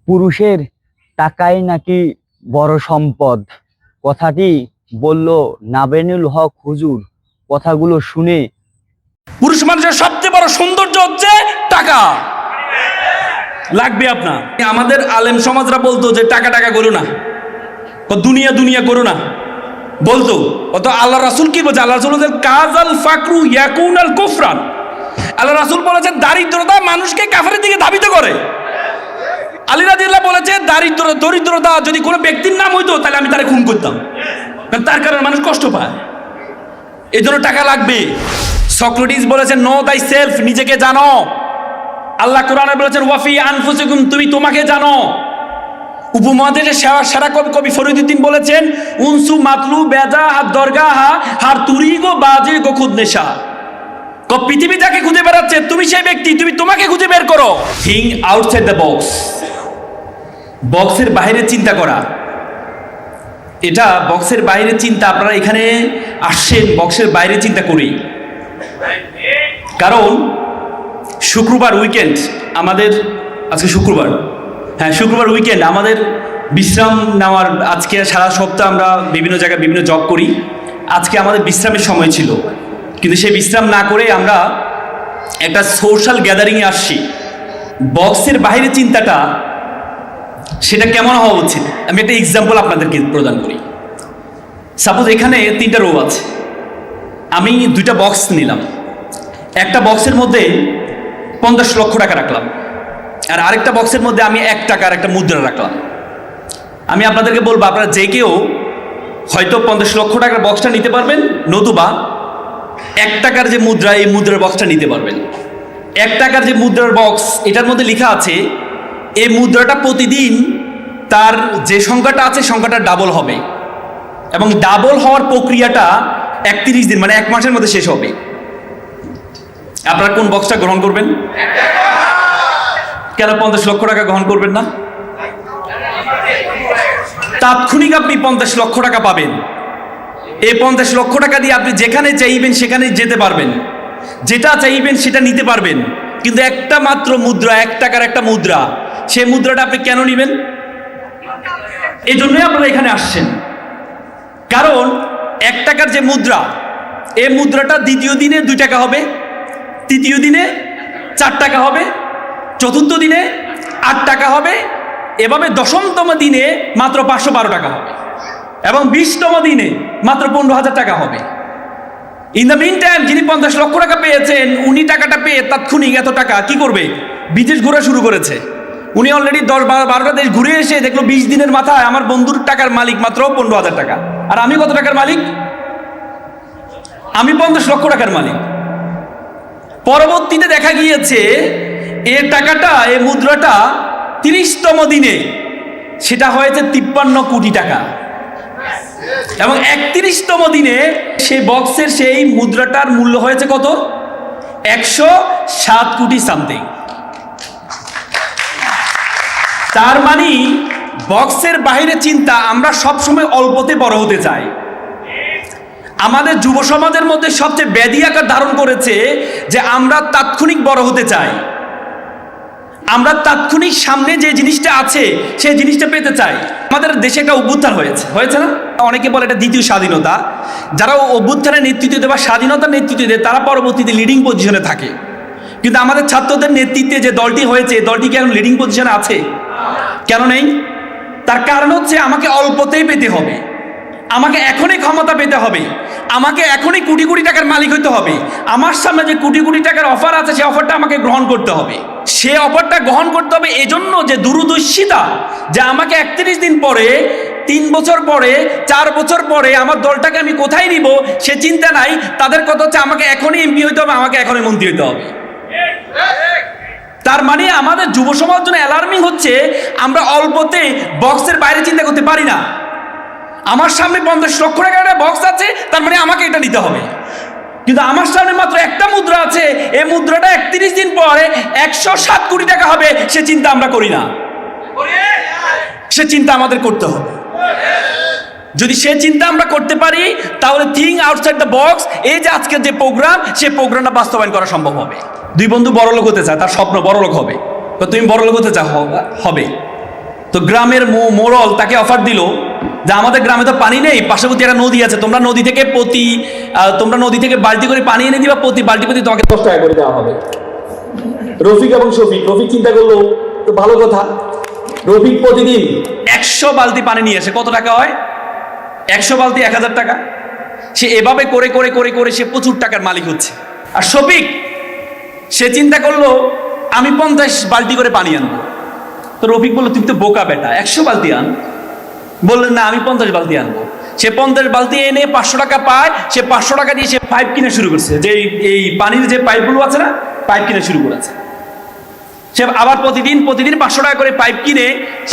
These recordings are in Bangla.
পুরুষের টাকাই নাকি বড় সম্পদ, কথাটি বলল নাবেনুল হক হুজুর। কথাগুলো শুনে পুরুষ মানুষের সবচেয়ে বড় সৌন্দর্য হচ্ছে টাকা লাগবে আপনার। আমাদের আলেম সমাজরা বলতো যে টাকা টাকা করো না, দুনিয়া দুনিয়া করো না বলতো। অত আল্লাহ রাসূল কি বলছে? আল্লাহ রাসূল বলেছেন কাজাল ফাকরু ইয়াকুনাল কুফরান। আল্লাহ রাসূল বলেছেন দারিদ্রতা মানুষকে কাফেরের দিকে ধাবিত করে। আলী রাদিয়াল্লাহু বলেছে দরিদ্রতা যদি কোনো ব্যক্তির নাম হইতো তাহলে আমি তারে খুন করতাম, কারণ তার কারণে মানুষ কষ্ট পায়, এই জন্য টাকা লাগবে। সক্রেটিস বলেছেন নো দাই সেলফ, নিজেকে জানো। আল্লাহ কোরআনে বলেছেন ওয়াফি আনফুসিকুম, তুমি তোমাকে জানো। উপমহাদেশের সেরা কবি ফরিদউদ্দিন বলেছেন উনসু মাতলু বেজা হাত দরগাহা হার তুরি গো বাজে গো খুদ নেশা। পৃথিবী যাকে খুঁজে বেড়াচ্ছে তুমি সেই ব্যক্তি, তুমি তোমাকে খুঁজে বের করো। থিঙ্ক আউটসাইড দ্য বক্স, বক্সের বাইরে চিন্তা করা। এটা বক্সের বাইরে চিন্তা, আপনারা এখানে আসছেন বক্সের বাইরে চিন্তা করি, কারণ শুক্রবার উইকেন্ড আমাদের, আজকে শুক্রবার, হ্যাঁ শুক্রবার উইকেন্ড আমাদের বিশ্রাম নেওয়ার। আজকে সারা সপ্তাহ আমরা বিভিন্ন জায়গায় বিভিন্ন জব করি, আজকে আমাদের বিশ্রামের সময় ছিল, কিন্তু সেই বিশ্রাম না করে আমরা একটা সোশ্যাল গ্যাদারিংয়ে আসছি। বক্সের বাইরে চিন্তাটা সেটা কেমন হওয়া উচিত, আমি একটা এক্সাম্পল আপনাদেরকে প্রদান করি। সাপোজ এখানে 3টা রো আছে, আমি 2টা বক্স নিলাম। একটা বক্সের মধ্যে 50 লক্ষ টাকা রাখলাম, আর আরেকটা বক্সের মধ্যে আমি 1 টাকার একটা মুদ্রা রাখলাম। আমি আপনাদেরকে বলবো আপনারা যে কেউ হয়তো 50 লক্ষ টাকার বক্সটা নিতে পারবেন, নতুবা 1 টাকার যে মুদ্রা, এই মুদ্রার বক্সটা নিতে পারবেন। 1 টাকার যে মুদ্রার বক্স, এটার মধ্যে লেখা আছে এই মুদ্রাটা প্রতিদিন তার যে সংখ্যাটা আছে সংখ্যাটা ডাবল হবে, এবং ডাবল হওয়ার প্রক্রিয়াটা 31 দিন মানে 1 মাসের মধ্যে শেষ হবে। আপনারা কোন বক্সটা গ্রহণ করবেন? কেন 50 লক্ষ টাকা গ্রহণ করবেন না? তাৎক্ষণিক আপনি 50 লক্ষ টাকা পাবেন। এই 50 লক্ষ টাকা দিয়ে আপনি যেখানে চাইবেন সেখানে যেতে পারবেন, যেটা চাইবেন সেটা নিতে পারবেন। কিন্তু একটা মাত্র মুদ্রা, 1 টাকার একটা মুদ্রা, সেই মুদ্রাটা আপনি কেন নেবেন? এই জন্যই আপনারা এখানে আসছেন, কারণ 1 টাকার যে মুদ্রা, এই মুদ্রাটা দ্বিতীয় দিনে 2 টাকা হবে, তৃতীয় দিনে 4 টাকা হবে, চতুর্থ দিনে 8 টাকা হবে, এভাবে 10তম দিনে মাত্র 512 টাকা হবে, এবং 20তম দিনে মাত্র 15,000 টাকা হবে। ইন দ্য মিন টাইম যিনি 50 লক্ষ টাকা পেয়েছেন, উনি টাকাটা পেয়ে তাৎক্ষণিক এত টাকা কি করবে? বিদেশ ঘোরা শুরু করেছে। উনি অলরেডি 10-12টা দেশ ঘুরে এসে দেখলো 20 দিনের মাথায় আমার বন্ধুর টাকার মালিক মাত্র 15,000 টাকা, আর আমি কত টাকার মালিক? আমি 50 লক্ষ টাকার মালিক। পরবর্তীতে দেখা গিয়েছে এই টাকাটা, এই মুদ্রাটা 30তম দিনে সেটা হয়েছে 53 কোটি টাকা, এবং 31তম দিনে সেই বক্সের সেই মুদ্রাটার মূল্য হয়েছে কত? 107 কোটি সামথিং। তার মানে বক্সের বাইরে চিন্তা, আমরা সবসময় অল্পতে বড় হতে চাই। আমাদের যুব সমাজের মধ্যে সবচেয়ে ব্যাধি আকার ধারণ করেছে যে আমরা তাৎক্ষণিক বড় হতে চাই, আমরা তাৎক্ষণিক সামনে যে জিনিসটা আছে সেই জিনিসটা পেতে চাই। আমাদের দেশে একটা অভ্যুত্থান হয়েছে না? অনেকে বলে এটা দ্বিতীয় স্বাধীনতা। যারা অভ্যুত্থানের নেতৃত্ব দেয় বা স্বাধীনতার নেতৃত্ব দেয় তারা পরবর্তীতে লিডিং পজিশনে থাকে, কিন্তু আমাদের ছাত্রদের নেতৃত্বে যে দলটি হয়েছে, দলটি কি এখন লিডিং পজিশনে আছে? কেন নেই? তার কারণ হচ্ছে আমাকে অল্পতেই পেতে হবে, আমাকে এখনই ক্ষমতা পেতে হবে, আমাকে এখনই কোটি কোটি টাকার মালিক হইতে হবে। আমার সামনে যে কোটি কোটি টাকার অফার আছে সেই অফারটা আমাকে গ্রহণ করতে হবে। সে অফারটা গ্রহণ করতে হবে এজন্য যে দূরদর্শিতা, যে আমাকে 31 দিন পরে, 3 বছর পরে, 4 বছর পরে আমার দলটাকে আমি কোথায় নিব সে চিন্তা নাই। তাদের কথা হচ্ছে আমাকে এখনই এমপি হইতে হবে, আমাকে এখনই মন্ত্রী হইতে হবে। তার মানে আমাদের যুব সমাজ জন্য অ্যালার্মিং হচ্ছে আমরা অল্পতে বক্সের বাইরে চিন্তা করতে পারি না। আমার সামনে 50 লক্ষ টাকার একটা বক্স আছে, তার মানে আমাকে এটা নিতে হবে, কিন্তু আমার সামনে মাত্র একটা মুদ্রা আছে, এই মুদ্রাটা 31 দিন পরে 107 কোটি টাকা হবে, সে চিন্তা আমরা করি না। সে চিন্তা আমাদের করতে হবে। যদি সে চিন্তা আমরা করতে পারি তাহলে থিঙ্ক আউটসাইড দ্য বক্স, এই যে আজকের যে প্রোগ্রাম, সেই প্রোগ্রামটা বাস্তবায়ন করা সম্ভব হবে। 2 বন্ধু বড়লোক হতে চায়, তার স্বপ্ন বড়লোক হবে। তো তুমি বড়লোক হতে চাও, হবে, তো গ্রামের মোড়ল তাকে অফার দিল যে আমাদের গ্রামে তো পানি নেই, পার্শ্ববর্তী একটা নদী আছে, তোমরা নদী থেকে বালতি করে পানি এনে দিবা, প্রতি বালতি প্রতি তোমাকে 10 টাকা করে দেওয়া হবে। রফিক এবং শফিক, রফিক চিন্তা করলো তো ভালো কথা, রফিক প্রতিদিন 100 বালতি পানি নিয়ে আসে, কত টাকা হয়? 100 বালতি 1000 টাকা। সে এভাবে করে করে করে করে সে প্রচুর টাকার মালিক হচ্ছে। আর শফিক সে চিন্তা করলো আমি 50 বালতি করে পানি আনবো। তো রফিক বললো তুই তো বোকা বেটা, 100 বালতি আন। বললেন না, আমি 50 বালতি আনবো। সে 50 বালতি এনে 500 টাকা পায়, সে 500 টাকা দিয়ে সে পাইপ কিনে শুরু করছে, যে এই পানির যে পাইপগুলো আছে না, পাইপ কিনে শুরু করেছে। সে আবার প্রতিদিন 500 টাকা করে পাইপ কিনে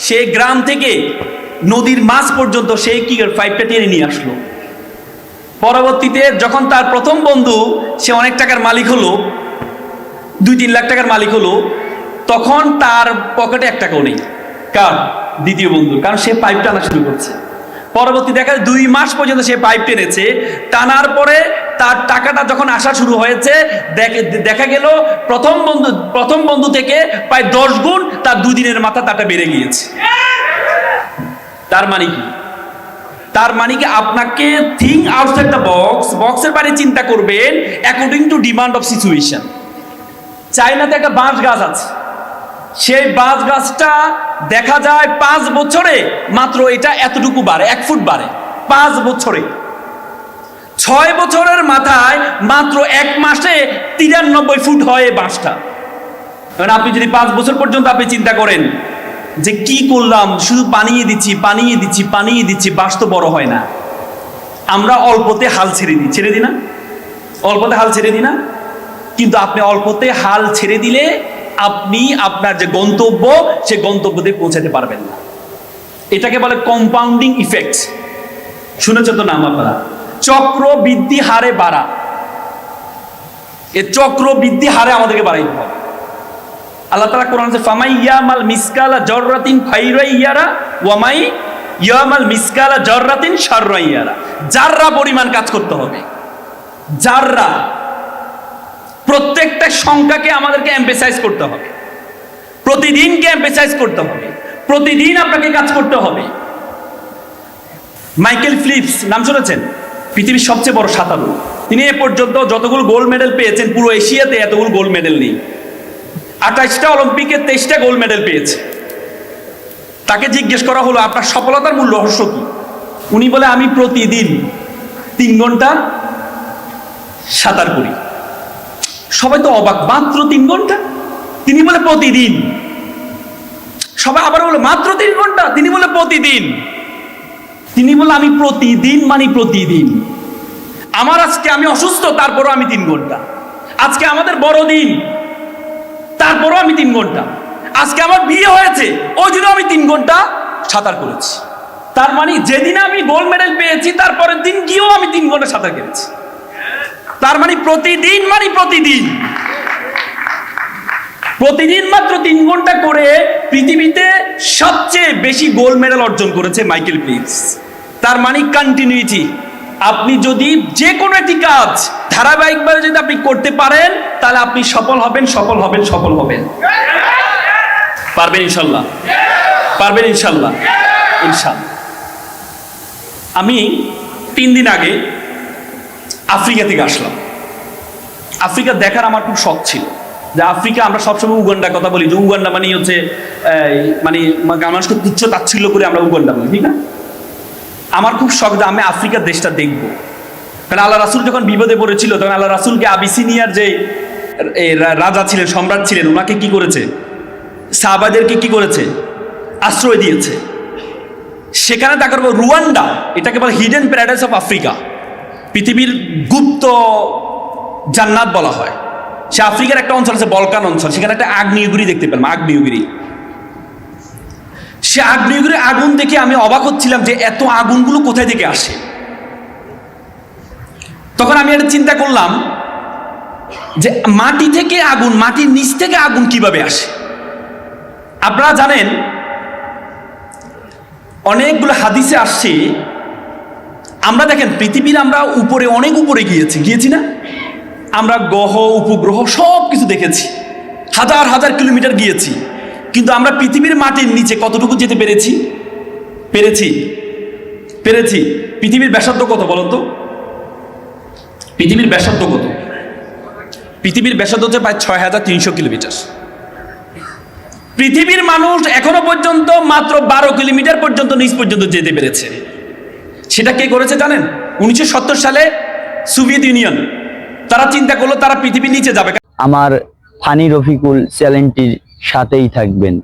সে গ্রাম থেকে নদীর মাছ পর্যন্ত সে কি পাইপটা টেনে নিয়ে আসলো। পরবর্তীতে যখন তার প্রথম বন্ধু সে অনেক টাকার মালিক হলো, 2-3 লাখ টাকার মালিক হলো, তখন তার পকেটে 1 টাকাও নেই। কার? দ্বিতীয় বন্ধুর, কারণ সে পাইপ টানা শুরু করছে। পরবর্তী দেখা যায় 2 মাস পর্যন্ত সে পাইপ টেনেছে, টানার পরে তার টাকাটা যখন আসা শুরু হয়েছে, দেখা গেল প্রথম বন্ধু থেকে প্রায় 10 গুণ তার 2 দিনের মাথা তাটা বেড়ে গিয়েছে। তার মানে কি? তার মানে কি আপনাকে থিঙ্ক আউটসাইড দ্য বক্সের বাইরে চিন্তা করবেন according to demand of situation. চায়নাতে একটা বাঁশ গাছ আছে, সেই বাঁশ গাছটা দেখা যায় 5 বছরে মাত্র এটা এতটুকু বাড়ে, 1 ফুট বাড়ে 5 বছরে। 6 বছরের মাথায় মাত্র 1 মাসে 93 ফুট হয় এই বাঁশটা। কারণ আপনি যদি 5 বছর পর্যন্ত আপনি চিন্তা করেন যে কি করলাম, শুধু পানিয়ে দিচ্ছি, বাঁশ তো বড় হয় না। আমরা অল্পতে হাল ছেড়ে দিই না? অল্পতে হাল ছেড়ে দিই না? কিন্তু আপনি অল্পতে হাল ছেড়ে দিলে আপনি আপনার যে গন্তব্য, সে গন্তব্যতে পৌঁছাতে পারবেন না। এটাকে বলে কম্পাউন্ডিং ইফেক্ট। শুনেছেন তো নাম আপনারা? চক্রবৃদ্ধি হারে বাড়া। এই চক্রবৃদ্ধি হারে আমাদেরকে বাড়াইতে হবে। আল্লাহ তাআলা কোরআনে বলেন ফামাই ইয়ামাল মিসকালা জাররাতিন খাইরাই ইয়ারা ওয়ামাই ইয়ামাল মিসকালা জাররাতিন শাররাই ইয়ারা। জাররা পরিমাণ কাজ করতে হবে, জাররা। প্রত্যেকটা সংখ্যাকে আমাদেরকে এমফেসাইজ করতে হবে, প্রতিদিনকে এমফেসাইজ করতে হবে, প্রতিদিন আপনাকে কাজ করতে হবে। মাইকেল ফিলিপস নাম শুনেছেন? পৃথিবীর সবচেয়ে বড় সাঁতারু। তিনি এ পর্যন্ত যতগুলো গোল্ড মেডেল পেয়েছেন, পুরো এশিয়াতে এতগুলো গোল্ড মেডেল নেই। 28টা অলিম্পিকে 23টা গোল্ড মেডেল পেয়েছে। তাকে জিজ্ঞেস করা হলো আপনার সফলতার মূল রহস্য কি? উনি বলে আমি প্রতিদিন 3 ঘন্টা সাঁতার করি। সবাই তো অবাক, মাত্র 3 ঘন্টা? তিনি বলে প্রতিদিন। সবাই আবার বলে মাত্র 3 ঘন্টা? তিনি বলে প্রতিদিন। তিনি বলে আমি প্রতিদিন মানে প্রতিদিন। আমার আজকে আমি অসুস্থ, তারপরও আমি 3 ঘন্টা। আজকে আমাদের বড়দিন, তারপরও আমি 3 ঘন্টা। আজকে আমার বিয়ে হয়েছে, ওই দিনও আমি 3 ঘন্টা সাঁতার করেছি। তার মানে যেদিন আমি গোল্ড মেডেল পেয়েছি, তারপরের দিন গিয়েও আমি 3 ঘন্টা সাঁতার কেটেছি। তার মানে প্রতিদিন প্রতিদিন মাত্র 3 ঘন্টা করে পৃথিবীতে সবচেয়ে বেশি গোল্ড মেডেল অর্জন করেছে মাইকেল ফিলিপস। তার মানে কন্টিনিউটি। আপনি যদি যে কোনো একটি কাজ ধারাবাহিকভাবে যদি আপনি করতে পারেন, তাহলে আপনি সফল হবেন। পারবেন ইনশাল্লাহ, পারবেন ইনশাল্লাহ। আমি 3 দিন আগে আফ্রিকা থেকে আসলাম। আফ্রিকা দেখার আমার খুব শখ ছিল। যে আফ্রিকা, আমরা সবসময় উগান্ডার কথা বলি, যে উগান্ডা মানে হচ্ছে মানে মানুষকে তুচ্ছ তাচ্ছিল্য করে আমরা উগান্ডা বলি, ঠিক না? আমার খুব শখ যে আমি আফ্রিকার দেশটা দেখবো। কারণ আল্লাহ রাসূল যখন বিপদে পড়েছিল, তখন আল্লাহ রাসূলকে আবিসিনিয়ার যে রাজা ছিলেন, সম্রাট ছিলেন, ওনাকে কি করেছে? সাহাবাদেরকে কি করেছে? আশ্রয় দিয়েছে। সেখানে দেখা করবো রুয়ান্ডা, এটাকে বলে হিডেন প্যারাডাইস অফ আফ্রিকা, পৃথিবীর গুপ্ত জান্নাত বলা হয়। সে আফ্রিকার একটা অঞ্চল আছে, বলকান অঞ্চল, সেখানে একটা আগ্নেয়গিরি দেখতে পেলাম, আগ্নেয়গিরি। সে আগ্নেয়গিরির আগুন দেখে আমি অবাক হচ্ছিলাম যে এত আগুনগুলো কোথায় থেকে আসে। তখন আমি একটা চিন্তা করলাম যে মাটি থেকে আগুন, মাটির নিচ থেকে আগুন কিভাবে আসে। আপনারা জানেন অনেকগুলো হাদিসে আসছে, আমরা দেখেন পৃথিবীর আমরা উপরে, অনেক উপরে গিয়েছি না? আমরা গ্রহ উপগ্রহ সব কিছু দেখেছি, হাজার হাজার কিলোমিটার গিয়েছি। কিন্তু আমরা পৃথিবীর মাটির নিচে কতটুকু যেতে পেরেছি? পেরেছি। পৃথিবীর ব্যাসার্ধ কত বলুন তো? পৃথিবীর ব্যাসার্ধ কত? পৃথিবীর ব্যাসার্ধ হচ্ছে প্রায় 6300 কিলোমিটার। পৃথিবীর মানুষ এখনো পর্যন্ত মাত্র 12 কিলোমিটার পর্যন্ত নিচ পর্যন্ত যেতে পেরেছে। সেটা কে করেছে জানেন? 1970 সালে সোভিয়েত ইউনিয়ন। তারা চিন্তা করলো তারা পৃথিবীর নিচে যাবে। আমার ফানি রফিকুল চ্যানেলটির সাথেই থাকবেন।